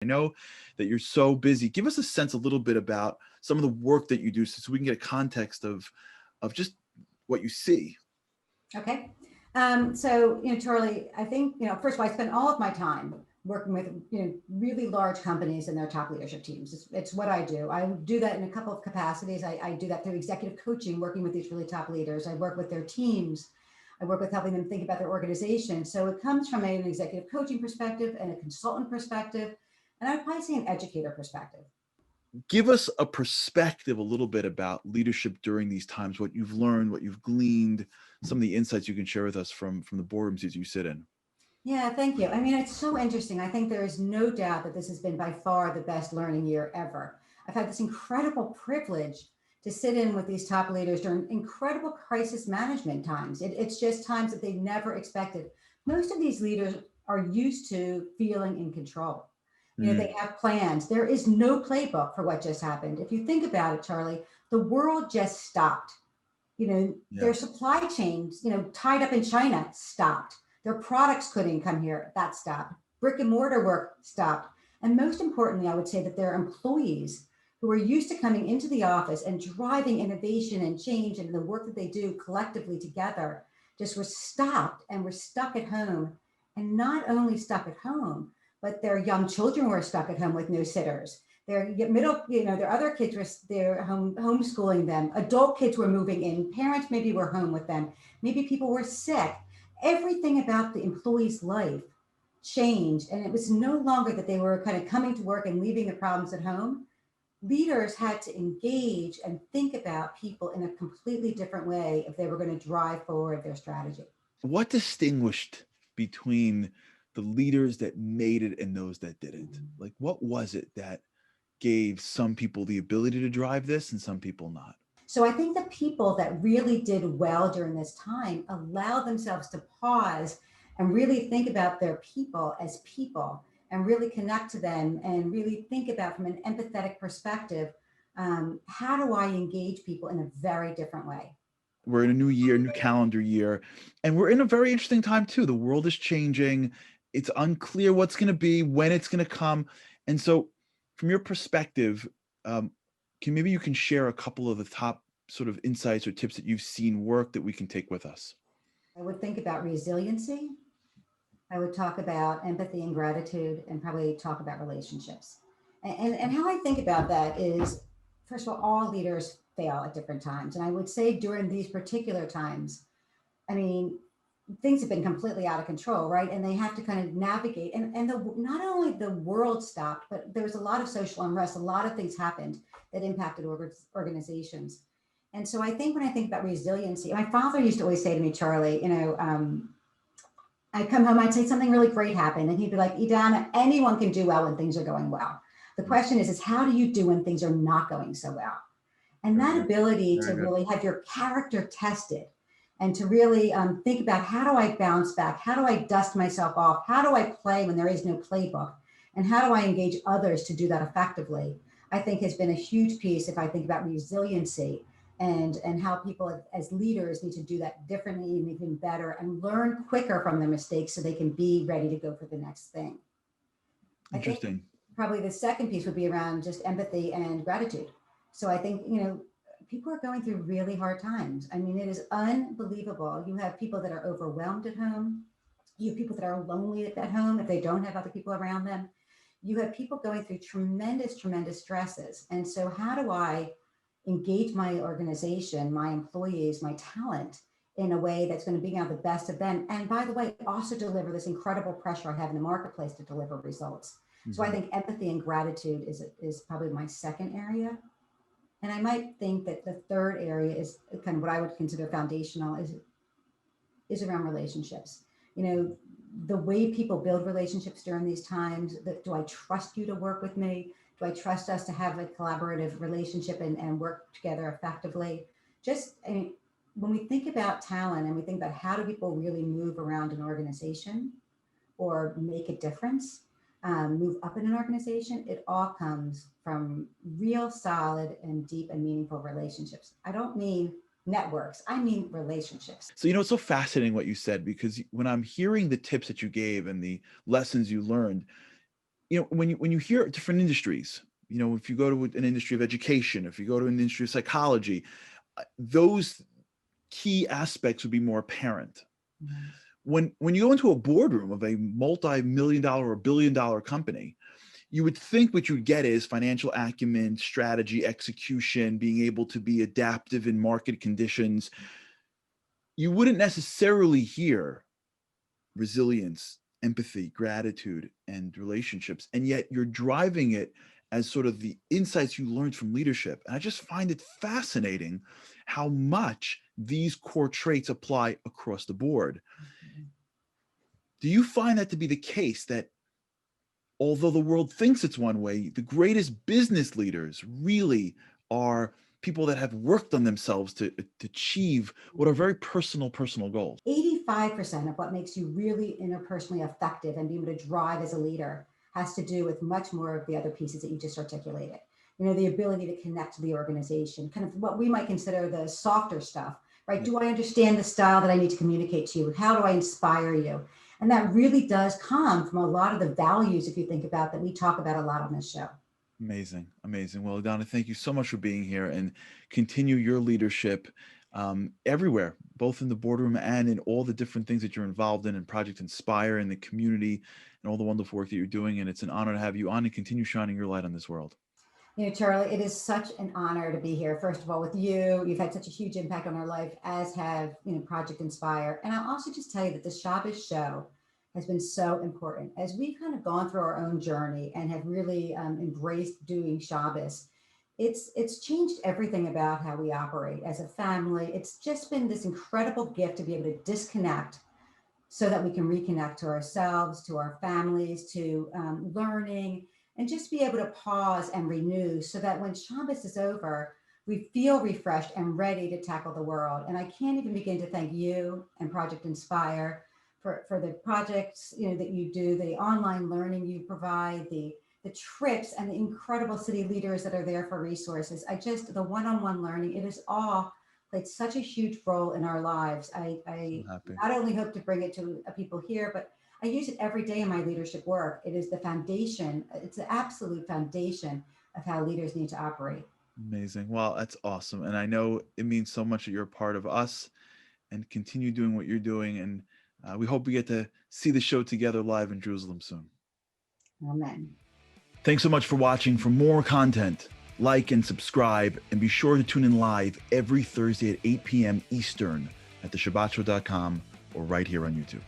I know that you're so busy. Give us a sense a little bit about some of the work that you do so we can get a context of just what you see. Okay. Charlie, I think, first of all, I spend all of my time working with, really large companies and their top leadership teams. It's what I do. I do that in a couple of capacities. I do that through executive coaching, working with these really top leaders. I work with their teams. I work with helping them think about their organization. So it comes from an executive coaching perspective and a consultant perspective, and I'd probably say an educator perspective. Give us a perspective a little bit about leadership during these times, what you've learned, what you've gleaned, some of the insights you can share with us from the boardrooms that you sit in. Yeah, thank you. I mean, it's so interesting. I think there is no doubt that this has been by far the best learning year ever. I've had this incredible privilege to sit in with these top leaders during incredible crisis management times. It's just times that they never expected. Most of these leaders are used to feeling in control. They Mm, have plans. There is no playbook for what just happened. If you think about it, Charlie, the world just stopped. Their yes. supply chains, tied up in China stopped. Their products couldn't come here. That stopped. Brick and mortar work stopped. And most importantly, I would say that their employees who are used to coming into the office and driving innovation and change and the work that they do collectively together just were stopped and were stuck at home. And not only stuck at home, but their young children were stuck at home with no sitters. Their other kids were they're homeschooling them. Adult kids were moving in. Parents maybe were home with them. Maybe people were sick. Everything about the employee's life changed, and it was no longer that they were kind of coming to work and leaving the problems at home. Leaders had to engage and think about people in a completely different way if they were going to drive forward their strategy. What distinguished between the leaders that made it and those that didn't? Like, what was it that gave some people the ability to drive this and some people not? So I think the people that really did well during this time allowed themselves to pause and really think about their people and really connect to them and really think about from an empathetic perspective, how do I engage people in a very different way? We're in a new year, new calendar year, and we're in a very interesting time too. The world is changing. It's unclear what's going to be, when it's going to come. And so, from your perspective, um, maybe you can share a couple of the top sort of insights or tips that you've seen work that we can take with us. I would think about resiliency. I would talk about empathy and gratitude and probably talk about relationships. And how I think about that is, first of all leaders fail at different times. And I would say during these particular times, I mean, things have been completely out of control, right? And they have to kind of navigate. Not only the world stopped, but there was a lot of social unrest. A lot of things happened that impacted organizations. And so I think when I think about resiliency, my father used to always say to me, Charlie, I'd come home, I'd say something really great happened. And he'd be like, Edana, anyone can do well when things are going well. The question is how do you do when things are not going so well? And Very that good. ability to Very good. really have your character tested and to really think about how do I bounce back? How do I dust myself off? How do I play when there is no playbook? And how do I engage others to do that effectively? I think has been a huge piece if I think about resiliency and how people as leaders need to do that differently and even better and learn quicker from their mistakes so they can be ready to go for the next thing. I think Interesting. probably the second piece would be around just empathy and gratitude. So I think, people are going through really hard times. I mean, it is unbelievable. You have people that are overwhelmed at home. You have people that are lonely at home if they don't have other people around them. You have people going through tremendous, tremendous stresses. And so, how do I engage my organization, my employees, my talent in a way that's going to bring out the best of them? And by the way, also deliver this incredible pressure I have in the marketplace to deliver results. So I Mhm. think empathy and gratitude is probably my second area. And I might think that the third area is kind of what I would consider foundational is around relationships. You know, the way people build relationships during these times. That do I trust you to work with me? Do I trust us to have a collaborative relationship and work together effectively? Just I mean, when we think about talent and we think about how do people really move around an organization, or make a difference, move up in an organization, it all comes from real solid and deep and meaningful relationships. I don't mean networks, I mean relationships. So, it's so fascinating what you said, because when I'm hearing the tips that you gave and the lessons you learned, when you hear different industries, if you go to an industry of education, if you go to an industry of psychology, those key aspects would be more apparent. Mhm. When you go into a boardroom of a multi-million dollar or billion-dollar company, you would think what you'd get is financial acumen, strategy, execution, being able to be adaptive in market conditions. You wouldn't necessarily hear resilience, empathy, gratitude, and relationships. And yet you're driving it as sort of the insights you learned from leadership. And I just find it fascinating how much these core traits apply across the board. Do you find that to be the case, that although the world thinks it's one way, the greatest business leaders really are people that have worked on themselves to achieve what are very personal goals? 85% of what makes you really interpersonally effective and be able to drive as a leader has to do with much more of the other pieces that you just articulated. The ability to connect to the organization, kind of what we might consider the softer stuff, right? Yeah. Do I understand the style that I need to communicate to you? How do I inspire you? And that really does come from a lot of the values, if you think about, that we talk about a lot on this show. Amazing. Amazing. Well, Edana, thank you so much for being here, and continue your leadership everywhere, both in the boardroom and in all the different things that you're involved in Project Inspire and the community and all the wonderful work that you're doing. And it's an honor to have you on and continue shining your light on this world. Charlie, it is such an honor to be here. First of all, with you, you've had such a huge impact on our life, as have, Project Inspire. And I'll also just tell you that the Shabbos show has been so important as we've kind of gone through our own journey and have really embraced doing Shabbos. It's changed everything about how we operate as a family. It's just been this incredible gift to be able to disconnect so that we can reconnect to ourselves, to our families, to learning, and just be able to pause and renew so that when Shabbos is over, we feel refreshed and ready to tackle the world. And I can't even begin to thank you and Project Inspire for the projects that you do, the online learning you provide, the trips, and the incredible city leaders that are there for resources. The one-on-one learning, it is all played such a huge role in our lives. I I'm happy. not only hope to bring it to people here, but I use it every day in my leadership work. It is the foundation. It's the absolute foundation of how leaders need to operate. Amazing. Well, that's awesome. And I know it means so much that you're a part of us, and continue doing what you're doing. And we hope we get to see the show together live in Jerusalem soon. Amen. Thanks so much for watching. For more content, like and subscribe, and be sure to tune in live every Thursday at 8 p.m. Eastern at theshabbatshow.com or right here on YouTube.